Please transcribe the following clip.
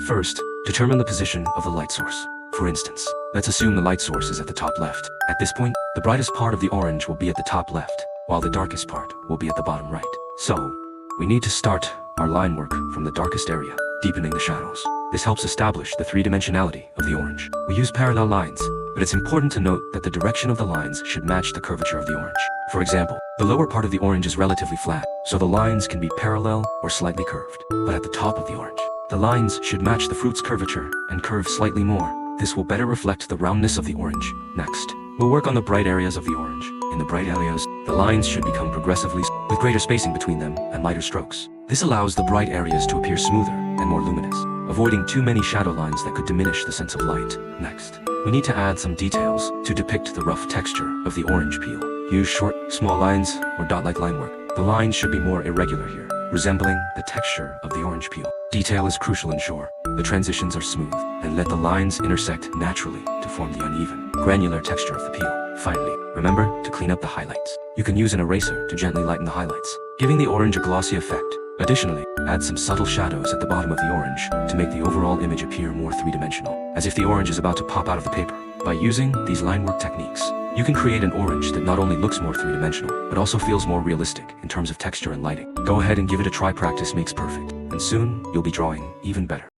First, determine the position of the light source. For instance, let's assume the light source is at the top left. At this point, the brightest part of the orange will be at the top left, while the darkest part will be at the bottom right. So, we need to start our line work from the darkest area, deepening the shadows. This helps establish the three-dimensionality of the orange. We use parallel lines, but it's important to note that the direction of the lines should match the curvature of the orange. For example, the lower part of the orange is relatively flat, so the lines can be parallel or slightly curved. But at the top of the orange, the lines should match the fruit's curvature and curve slightly more. This will better reflect the roundness of the orange. Next, we'll work on the bright areas of the orange. In the bright areas, the lines should become progressively with greater spacing between them and lighter strokes. This allows the bright areas to appear smoother and more luminous, avoiding too many shadow lines that could diminish the sense of light. Next, we need to add some details to depict the rough texture of the orange peel. Use short, small lines or dot-like line work. The lines should be more irregular here, resembling the texture of the orange peel. Detail is crucial, ensure the transitions are smooth, and let the lines intersect naturally to form the uneven, granular texture of the peel. Finally, remember to clean up the highlights. You can use an eraser to gently lighten the highlights, giving the orange a glossy effect. Additionally, add some subtle shadows at the bottom of the orange to make the overall image appear more three-dimensional, as if the orange is about to pop out of the paper. By using these line work techniques, you can create an orange that not only looks more three-dimensional, but also feels more realistic in terms of texture and lighting. Go ahead and give it a try. Practice makes perfect, and soon you'll be drawing even better.